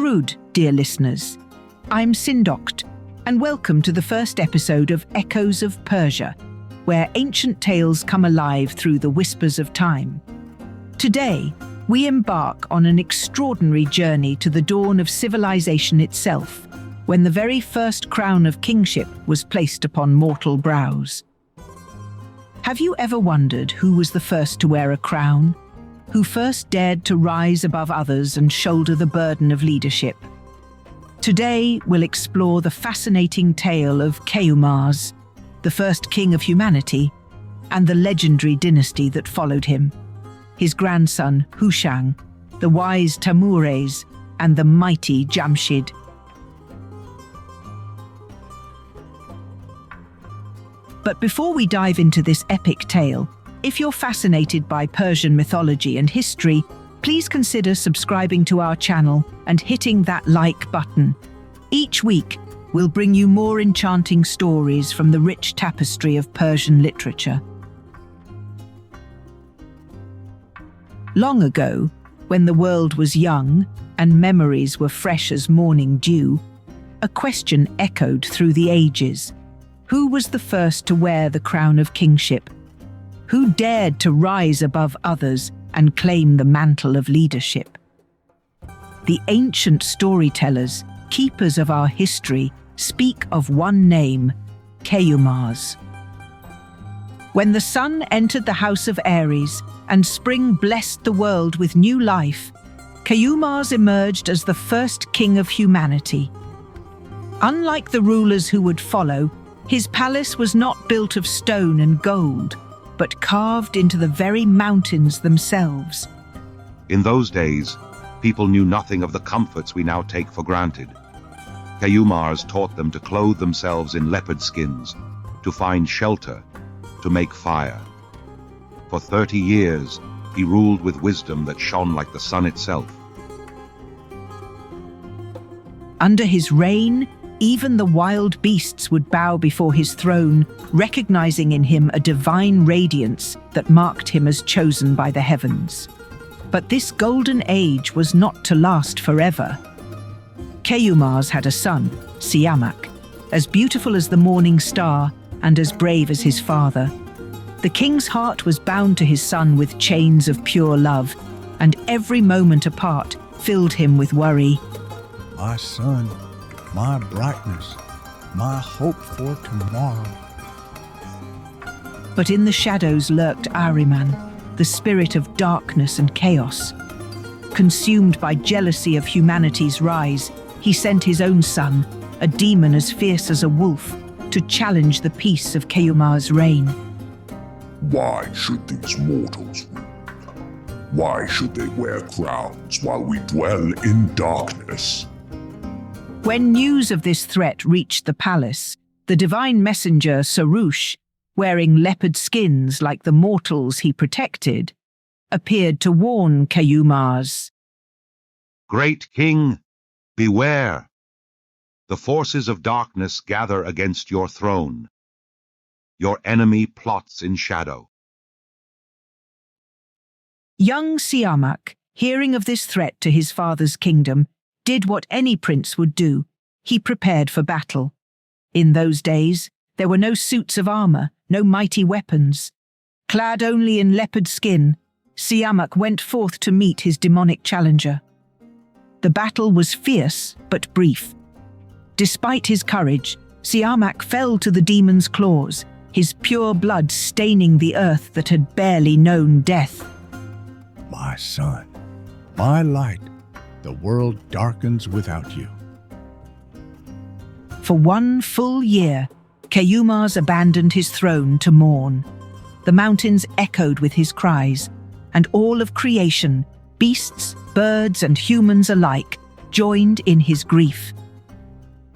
Durud, dear listeners. I'm Sindokt, and welcome to the first episode of Echoes of Persia, where ancient tales come alive through the whispers of time. Today, we embark on an extraordinary journey to the dawn of civilization itself, when the very first crown of kingship was placed upon mortal brows. Have you ever wondered who was the first to wear a crown? Who first dared to rise above others and shoulder the burden of leadership? Today, we'll explore the fascinating tale of Keyumars, the first king of humanity, and the legendary dynasty that followed him. His grandson, Hushang, the wise Tahmoorés, and the mighty Jamshid. But before we dive into this epic tale, if you're fascinated by Persian mythology and history, please consider subscribing to our channel and hitting that like button. Each week, we'll bring you more enchanting stories from the rich tapestry of Persian literature. Long ago, when the world was young and memories were fresh as morning dew, a question echoed through the ages. Who was the first to wear the crown of kingship? Who dared to rise above others and claim the mantle of leadership? The ancient storytellers, keepers of our history, speak of one name, Keyumars. When the sun entered the house of Aries and spring blessed the world with new life, Keyumars emerged as the first king of humanity. Unlike the rulers who would follow, his palace was not built of stone and gold, but carved into the very mountains themselves. In those days, people knew nothing of the comforts we now take for granted. Keyumars taught them to clothe themselves in leopard skins, to find shelter, to make fire. For 30 years, he ruled with wisdom that shone like the sun itself. Under his reign, even the wild beasts would bow before his throne, recognizing in him a divine radiance that marked him as chosen by the heavens. But this golden age was not to last forever. Keyumars had a son, Siyamak, as beautiful as the morning star and as brave as his father. The king's heart was bound to his son with chains of pure love, and every moment apart filled him with worry. My son, my brightness, my hope for tomorrow. But in the shadows lurked Ahriman, the spirit of darkness and chaos. Consumed by jealousy of humanity's rise, he sent his own son, a demon as fierce as a wolf, to challenge the peace of Keyumars' reign. Why should these mortals rule? Why should they wear crowns while we dwell in darkness? When news of this threat reached the palace, the divine messenger Sarush, wearing leopard skins like the mortals he protected, appeared to warn Keyumars. Great king, beware! The forces of darkness gather against your throne. Your enemy plots in shadow. Young Siyamak, hearing of this threat to his father's kingdom, did what any prince would do. He prepared for battle. In those days, there were no suits of armor, no mighty weapons. Clad only in leopard skin, Siyamak went forth to meet his demonic challenger. The battle was fierce but brief. Despite his courage, Siyamak fell to the demon's claws, his pure blood staining the earth that had barely known death. My son, my light, the world darkens without you. For 1 full year, Keyumars abandoned his throne to mourn. The mountains echoed with his cries, and all of creation, beasts, birds, and humans alike, joined in his grief.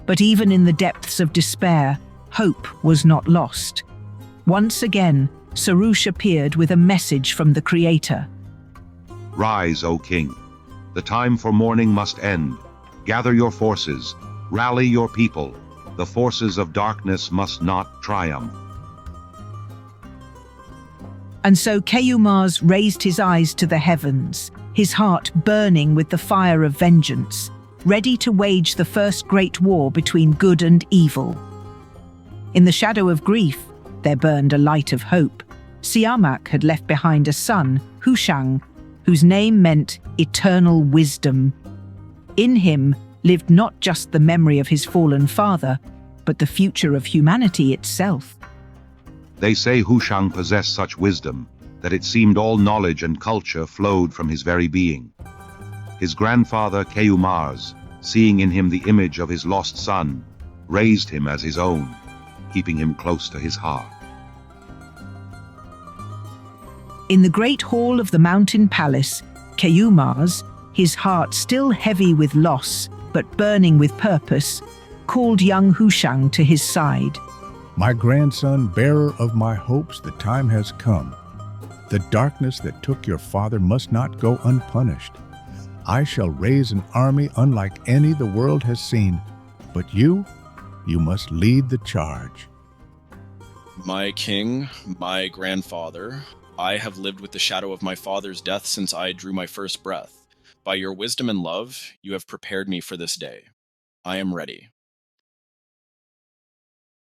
But even in the depths of despair, hope was not lost. Once again, Sarush appeared with a message from the Creator. Rise, O king. The time for mourning must end. Gather your forces. Rally your people. The forces of darkness must not triumph. And so Keyumars raised his eyes to the heavens, his heart burning with the fire of vengeance. ready to wage the first great war between good and evil. In the shadow of grief, there burned a light of hope. Siyamak had left behind a son, Hushang, whose name meant eternal wisdom. In him lived not just the memory of his fallen father, but the future of humanity itself. They say Hushang possessed such wisdom that it seemed all knowledge and culture flowed from his very being. His grandfather Keyumars, seeing in him the image of his lost son, raised him as his own, keeping him close to his heart. In the great hall of the mountain palace, Keyumars, his heart still heavy with loss but burning with purpose, called young Hushang to his side. My grandson, bearer of my hopes, the time has come. The darkness that took your father must not go unpunished. I shall raise an army unlike any the world has seen, but you must lead the charge. My king, my grandfather, I have lived with the shadow of my father's death since I drew my first breath. By your wisdom and love, you have prepared me for this day. I am ready.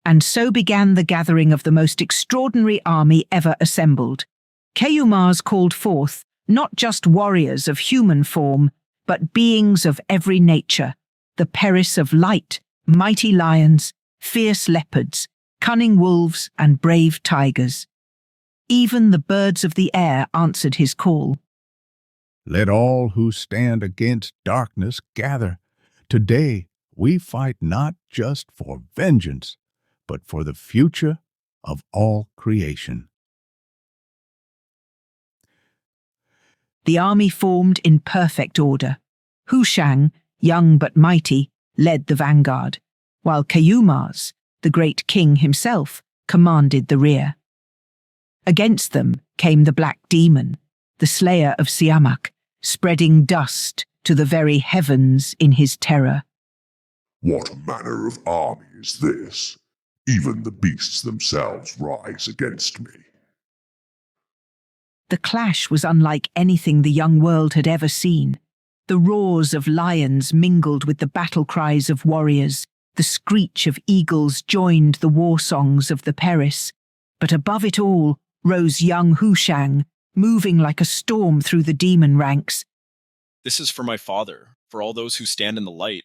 And so began the gathering of the most extraordinary army ever assembled. Keyumars called forth not just warriors of human form, but beings of every nature, the Persian of light, mighty lions, fierce leopards, cunning wolves, and brave tigers. Even the birds of the air answered his call. Let all who stand against darkness gather. Today we fight not just for vengeance, but for the future of all creation. The army formed in perfect order. Hushang, young but mighty, led the vanguard, while Keyumars, the great king himself, commanded the rear. Against them came the black demon, the slayer of Siyamak, spreading dust to the very heavens in his terror. What manner of army is this? Even the beasts themselves rise against me. The clash was unlike anything the young world had ever seen. The roars of lions mingled with the battle cries of warriors. The screech of eagles joined the war songs of the Persian. But above it all rose young Hushang, moving like a storm through the demon ranks. This is for my father, for all those who stand in the light.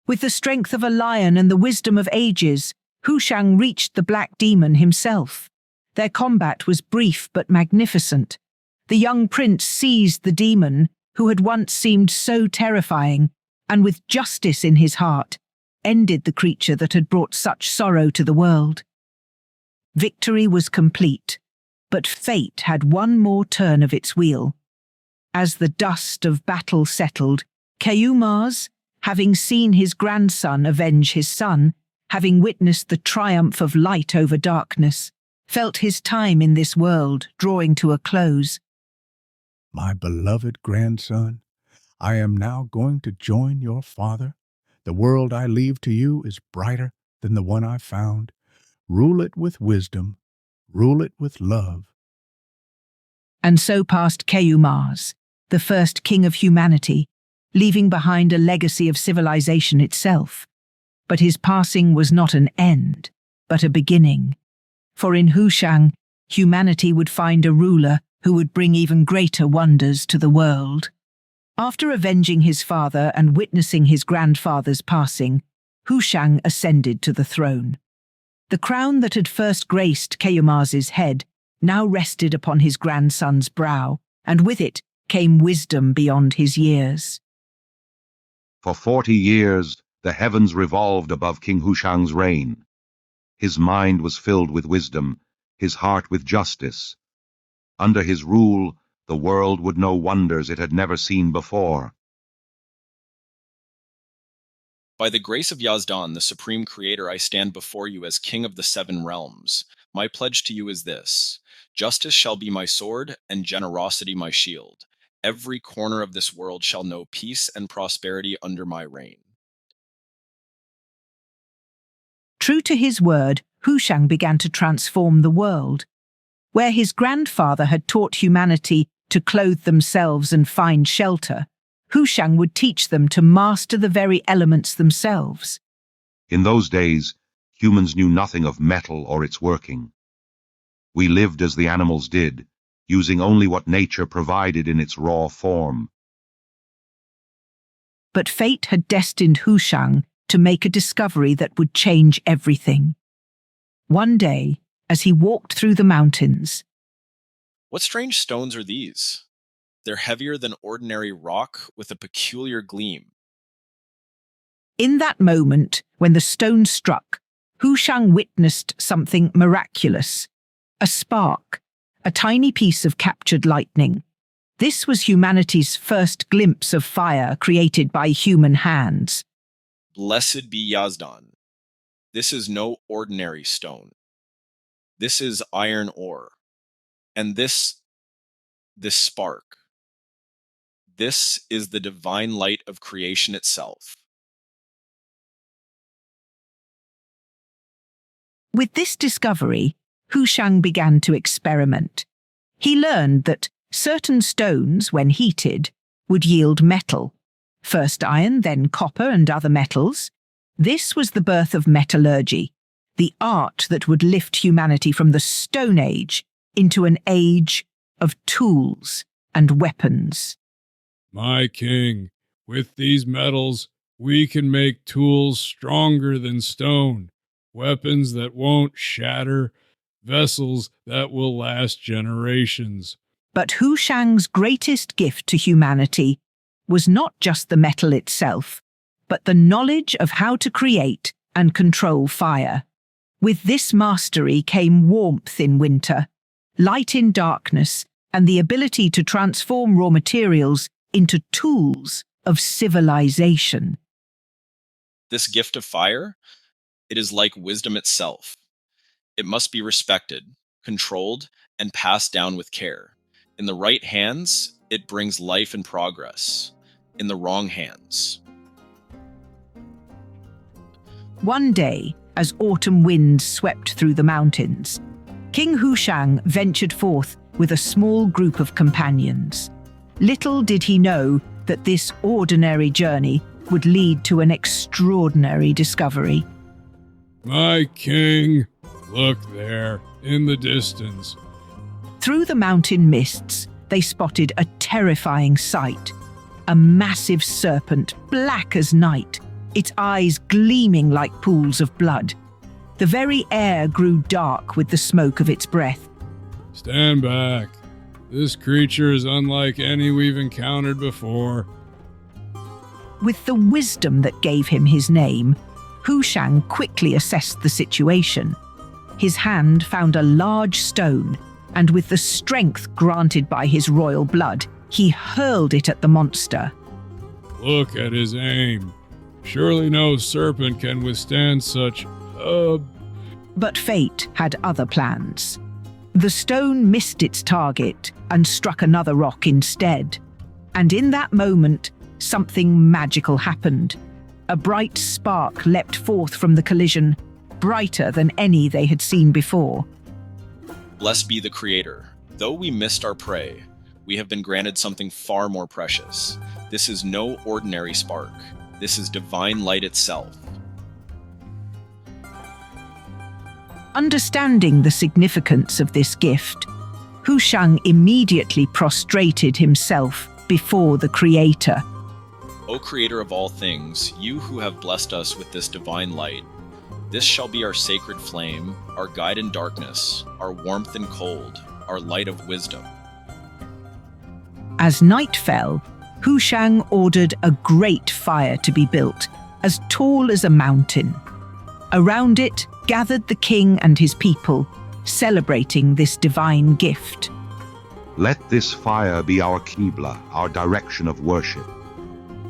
With the strength of a lion and the wisdom of ages, Hushang reached the black demon himself. Their combat was brief but magnificent. The young prince seized the demon, who had once seemed so terrifying, and with justice in his heart, ended the creature that had brought such sorrow to the world. Victory was complete, but fate had one more turn of its wheel. As the dust of battle settled, Keyumars, having seen his grandson avenge his son, having witnessed the triumph of light over darkness, felt his time in this world drawing to a close. My beloved grandson, I am now going to join your father. The world I leave to you is brighter than the one I found. Rule it with wisdom, rule it with love. And so passed Keyumars, the first king of humanity, leaving behind a legacy of civilization itself. But his passing was not an end, but a beginning. For in Hushang, humanity would find a ruler who would bring even greater wonders to the world. After avenging his father and witnessing his grandfather's passing, Hushang ascended to the throne. The crown that had first graced Keyumars's head now rested upon his grandson's brow, and with it came wisdom beyond his years. For 40 years, the heavens revolved above King Hushang's reign. His mind was filled with wisdom, his heart with justice. Under his rule, the world would know wonders it had never seen before. By the grace of Yazdan, the Supreme Creator, I stand before you as King of the 7 realms. My pledge to you is this: justice shall be my sword, and generosity my shield. Every corner of this world shall know peace and prosperity under my reign. True to his word, Hushang began to transform the world. Where his grandfather had taught humanity to clothe themselves and find shelter, Hushang would teach them to master the very elements themselves. In those days, humans knew nothing of metal or its working. We lived as the animals did, using only what nature provided in its raw form. But fate had destined Hushang to make a discovery that would change everything. One day, as he walked through the mountains, What strange stones are these? They're heavier than ordinary rock with a peculiar gleam. in that moment, when the stone struck, Hushang witnessed something miraculous. A spark, a tiny piece of captured lightning. This was humanity's first glimpse of fire created by human hands. Blessed be Yazdan. This is no ordinary stone. This is iron ore. And this spark. This is the divine light of creation itself. With this discovery, Hushang began to experiment. He learned that certain stones, when heated, would yield metal. First iron, then copper and other metals. This was the birth of metallurgy, the art that would lift humanity from the Stone Age into an age of tools and weapons. My king, with these metals, we can make tools stronger than stone, weapons that won't shatter, vessels that will last generations. But Hushang's greatest gift to humanity was not just the metal itself, but the knowledge of how to create and control fire. With this mastery came warmth in winter, light in darkness, and the ability to transform raw materials into tools of civilization. This gift of fire, it is like wisdom itself. It must be respected, controlled, and passed down with care. In the right hands, it brings life and progress. In the wrong hands. One day, as autumn winds swept through the mountains, King Hushang ventured forth with a small group of companions. Little did he know that this ordinary journey would lead to an extraordinary discovery. My king, look there, in the distance. Through the mountain mists, they spotted a terrifying sight. A massive serpent, black as night, its eyes gleaming like pools of blood. The very air grew dark with the smoke of its breath. Stand back. This creature is unlike any we've encountered before. With the wisdom that gave him his name, Hushang quickly assessed the situation. His hand found a large stone, and with the strength granted by his royal blood, he hurled it at the monster. Look at his aim. Surely no serpent can withstand such, But fate had other plans. The stone missed its target and struck another rock instead. And in that moment, something magical happened. A bright spark leapt forth from the collision, brighter than any they had seen before. Blessed be the Creator. Though we missed our prey, we have been granted something far more precious. This is no ordinary spark. This is divine light itself. Understanding the significance of this gift, Hushang immediately prostrated himself before the Creator. O Creator of all things, you who have blessed us with this divine light, this shall be our sacred flame, our guide in darkness, our warmth in cold, our light of wisdom. As night fell, Hushang ordered a great fire to be built, as tall as a mountain. Around it gathered the king and his people, celebrating this divine gift. Let this fire be our Qibla, our direction of worship.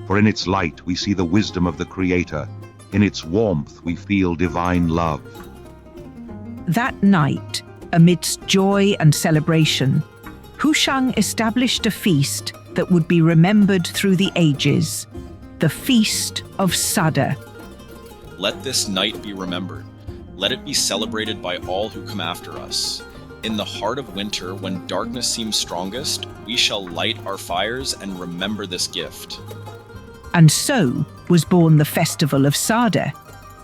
For in its light we see the wisdom of the Creator. In its warmth we feel divine love. That night, amidst joy and celebration, Hushang established a feast that would be remembered through the ages, the Feast of Sadr. Let this night be remembered. Let it be celebrated by all who come after us. In the heart of winter, when darkness seems strongest, we shall light our fires and remember this gift. And so was born the festival of Sadeh,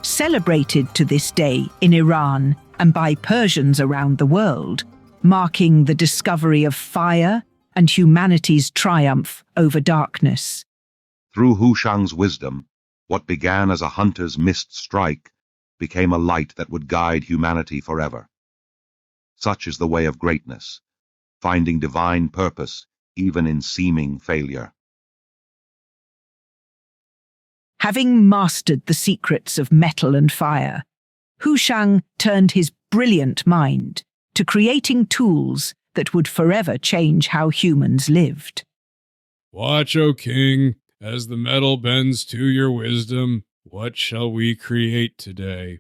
celebrated to this day in Iran and by Persians around the world, marking the discovery of fire and humanity's triumph over darkness. Through Hushang's wisdom, what began as a hunter's missed strike became a light that would guide humanity forever. Such is the way of greatness, finding divine purpose even in seeming failure. Having mastered the secrets of metal and fire, Hushang turned his brilliant mind to creating tools that would forever change how humans lived. Watch, O king, as the metal bends to your wisdom. What shall we create today?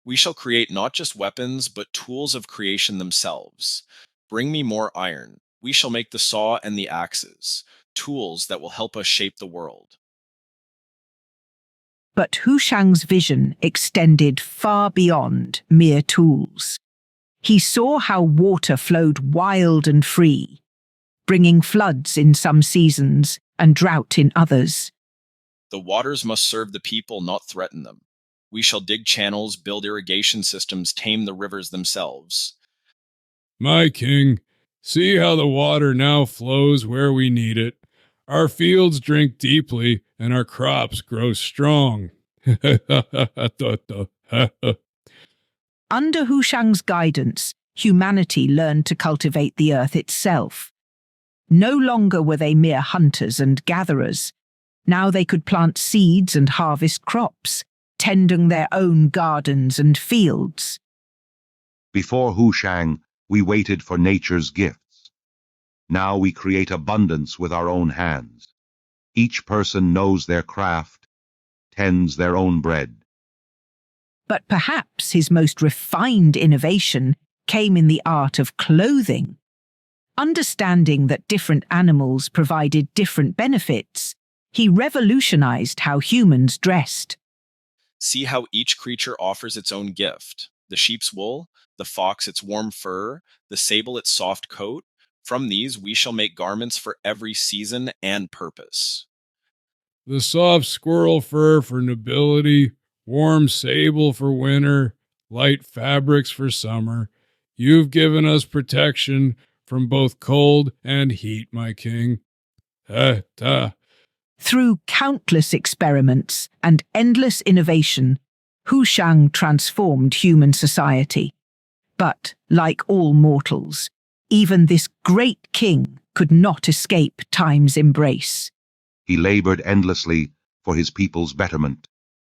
We shall create not just weapons, but tools of creation themselves. Bring me more iron. We shall make the saw and the axes, tools that will help us shape the world. But Hushang's vision extended far beyond mere tools. He saw how water flowed wild and free, bringing floods in some seasons and drought in others. The waters must serve the people, not threaten them. We shall dig channels, build irrigation systems, tame the rivers themselves. My king, see how the water now flows where we need it. Our fields drink deeply, and our crops grow strong. Under Hushang's guidance, humanity learned to cultivate the earth itself. No longer were they mere hunters and gatherers. Now they could plant seeds and harvest crops, tending their own gardens and fields. Before Hushang, we waited for nature's gifts. Now we create abundance with our own hands. Each person knows their craft, tends their own bread. But perhaps his most refined innovation came in the art of clothing. Understanding that different animals provided different benefits, he revolutionized how humans dressed. See how each creature offers its own gift. The sheep's wool, the fox its warm fur, the sable its soft coat. From these we shall make garments for every season and purpose. The soft squirrel fur for nobility, warm sable for winter, light fabrics for summer. You've given us protection from both cold and heat, my king. Through countless experiments and endless innovation, Hushang transformed human society. But, like all mortals, even this great king could not escape time's embrace. He labored endlessly for his people's betterment,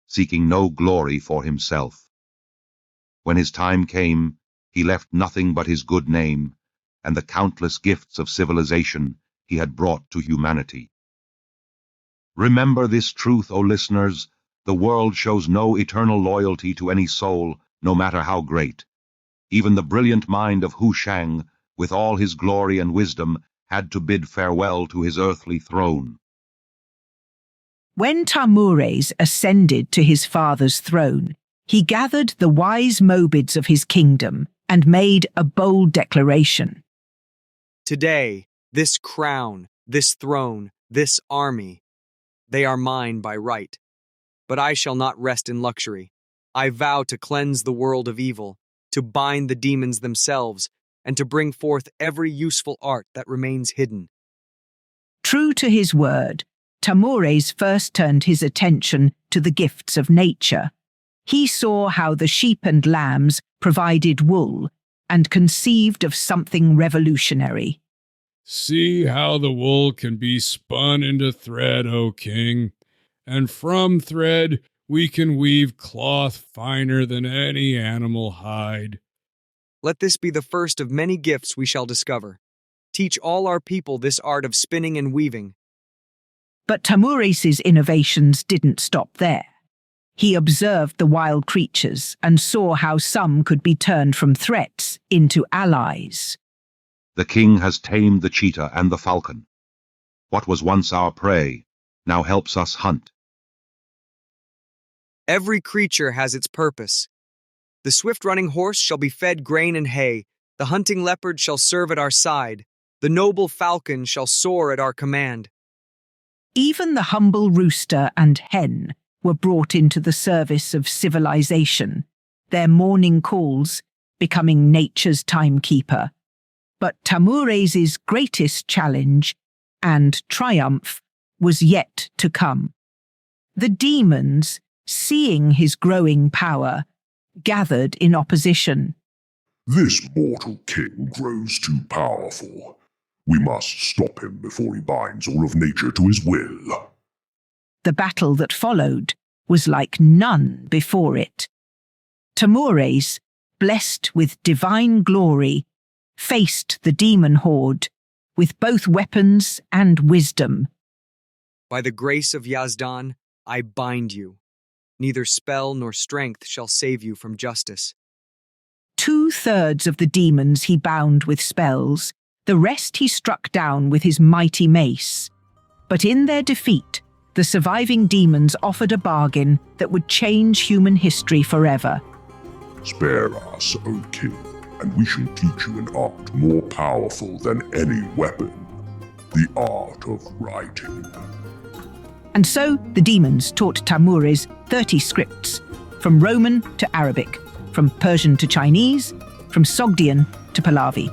seeking no glory for himself. When his time came, he left nothing but his good name and the countless gifts of civilization he had brought to humanity. Remember this truth, O listeners, the world shows no eternal loyalty to any soul, no matter how great. Even the brilliant mind of Hushang, with all his glory and wisdom, had to bid farewell to his earthly throne. When Tahmoorés ascended to his father's throne, he gathered the wise Mobids of his kingdom and made a bold declaration. Today, this crown, this throne, this army, they are mine by right. But I shall not rest in luxury. I vow to cleanse the world of evil, to bind the demons themselves, and to bring forth every useful art that remains hidden. True to his word, Tahmoorés first turned his attention to the gifts of nature. He saw how the sheep and lambs provided wool and conceived of something revolutionary. See how the wool can be spun into thread, O king, and from thread we can weave cloth finer than any animal hide. Let this be the first of many gifts we shall discover. Teach all our people this art of spinning and weaving. But Tahmoorés' innovations didn't stop there. He observed the wild creatures and saw how some could be turned from threats into allies. The king has tamed the cheetah and the falcon. What was once our prey now helps us hunt. Every creature has its purpose. The swift-running horse shall be fed grain and hay. The hunting leopard shall serve at our side. The noble falcon shall soar at our command. Even the humble rooster and hen were brought into the service of civilization, their morning calls becoming nature's timekeeper. But Tahmoorés' greatest challenge and triumph was yet to come. The demons, seeing his growing power, gathered in opposition. This mortal king grows too powerful. We must stop him before he binds all of nature to his will. The battle that followed was like none before it. Tahmoorés, blessed with divine glory, faced the demon horde with both weapons and wisdom. By the grace of Yazdan, I bind you. Neither spell nor strength shall save you from justice. 2/3 of the demons he bound with spells, the rest he struck down with his mighty mace. But in their defeat, the surviving demons offered a bargain that would change human history forever. Spare us, O king, and we shall teach you an art more powerful than any weapon, the art of writing. And so the demons taught Tahmoorés 30 scripts, from Roman to Arabic, from Persian to Chinese, from Sogdian to Pahlavi.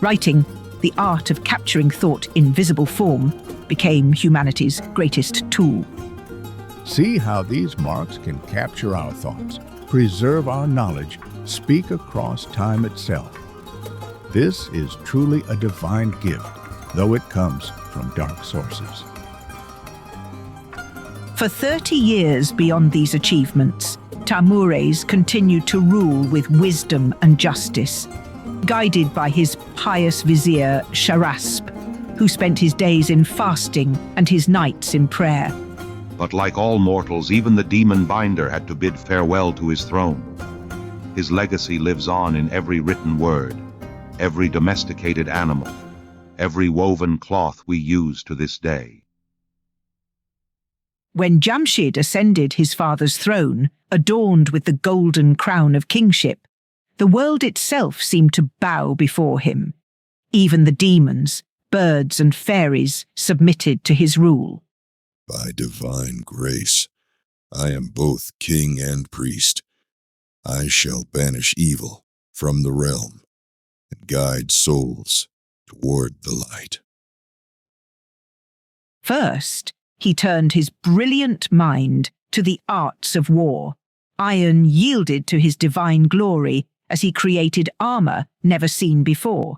Writing, the art of capturing thought in visible form, became humanity's greatest tool. See how these marks can capture our thoughts, preserve our knowledge, speak across time itself. This is truly a divine gift, though it comes from dark sources. For 30 years beyond these achievements, Tahmoorés continued to rule with wisdom and justice, guided by his pious vizier Sharasp, who spent his days in fasting and his nights in prayer. But like all mortals, even the demon binder had to bid farewell to his throne. His legacy lives on in every written word, every domesticated animal, every woven cloth we use to this day. When Jamshid ascended his father's throne, adorned with the golden crown of kingship, the world itself seemed to bow before him. Even the demons, birds and fairies submitted to his rule. By divine grace, I am both king and priest. I shall banish evil from the realm and guide souls toward the light. First, he turned his brilliant mind to the arts of war. Iron yielded to his divine glory as he created armor never seen before.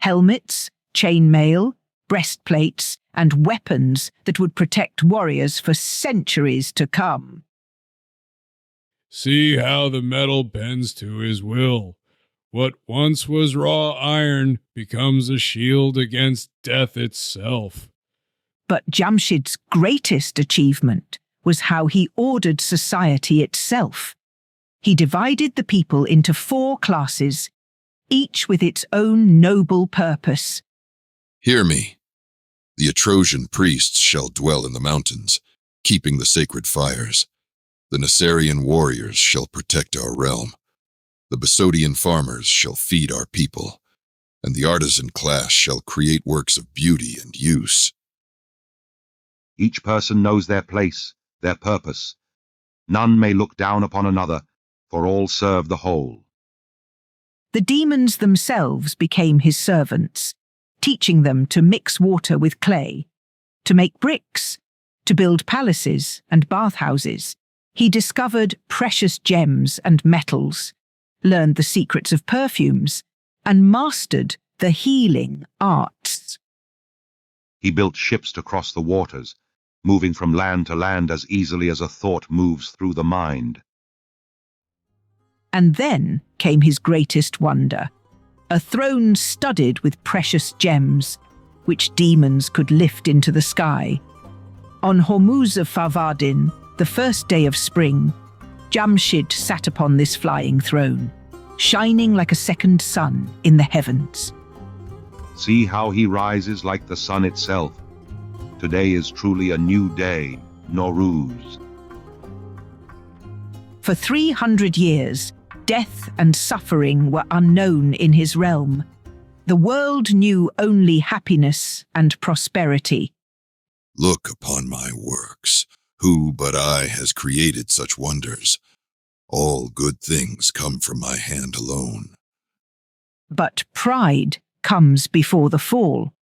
Helmets, chainmail, breastplates, and weapons that would protect warriors for centuries to come. See how the metal bends to his will. What once was raw iron becomes a shield against death itself. But Jamshid's greatest achievement was how he ordered society itself. He divided the people into 4 classes, each with its own noble purpose. Hear me. The Etrosian priests shall dwell in the mountains, keeping the sacred fires. The Nasarian warriors shall protect our realm. The Besodian farmers shall feed our people, and the artisan class shall create works of beauty and use. Each person knows their place, their purpose. None may look down upon another, for all serve the whole. The demons themselves became his servants, teaching them to mix water with clay, to make bricks, to build palaces and bathhouses. He discovered precious gems and metals, learned the secrets of perfumes, and mastered the healing arts. He built ships to cross the waters, moving from land to land as easily as a thought moves through the mind. And then came his greatest wonder, a throne studded with precious gems, which demons could lift into the sky. On Hormuz of Farvardin, the first day of spring, Jamshid sat upon this flying throne, shining like a second sun in the heavens. See how he rises like the sun itself. Today is truly a new day, Nowruz. For 300 years, Death and suffering were unknown in his realm. The world knew only happiness and prosperity. Look upon my works. Who but I has created such wonders? All good things come from my hand alone. But pride comes before the fall.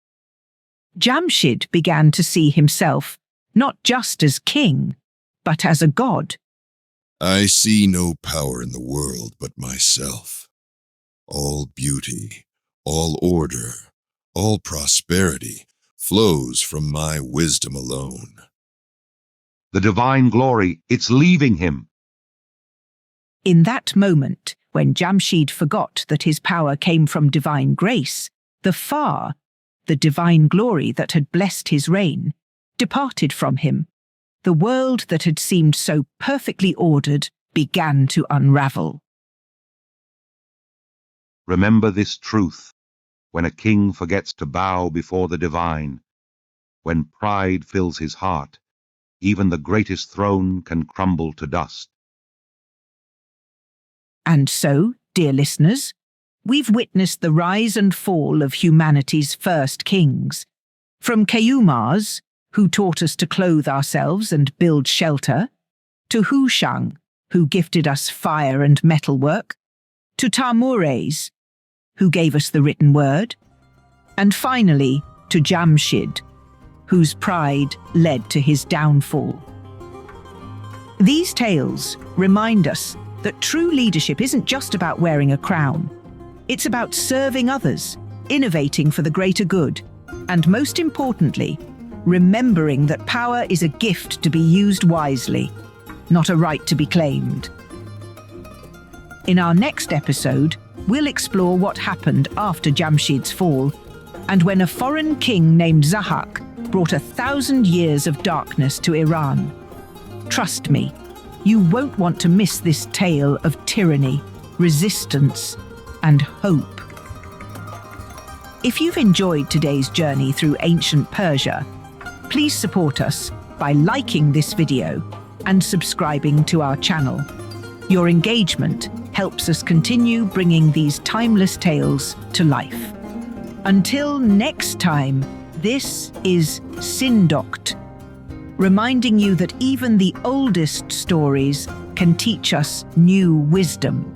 Jamshid began to see himself not just as king, but as a god. I see no power in the world but myself. All beauty, all order, all prosperity flows from my wisdom alone. The divine glory, it's leaving him. In that moment, when Jamshid forgot that his power came from divine grace, the divine glory that had blessed his reign, departed from him. The world that had seemed so perfectly ordered began to unravel. Remember this truth. When a king forgets to bow before the divine, when pride fills his heart, even the greatest throne can crumble to dust. And so, dear listeners, we've witnessed the rise and fall of humanity's first kings. From Keyumars, who taught us to clothe ourselves and build shelter, to Hushang, who gifted us fire and metalwork, to Tahmoorés, who gave us the written word, and finally to Jamshid, whose pride led to his downfall. These tales remind us that true leadership isn't just about wearing a crown. It's about serving others, innovating for the greater good, and most importantly, remembering that power is a gift to be used wisely, not a right to be claimed. In our next episode, we'll explore what happened after Jamshid's fall, and when a foreign king named Zahak brought 1,000 years of darkness to Iran. Trust me, you won't want to miss this tale of tyranny, resistance, and hope. If you've enjoyed today's journey through ancient Persia, please support us by liking this video and subscribing to our channel. Your engagement helps us continue bringing these timeless tales to life. Until next time, this is Sindokt, reminding you that even the oldest stories can teach us new wisdom.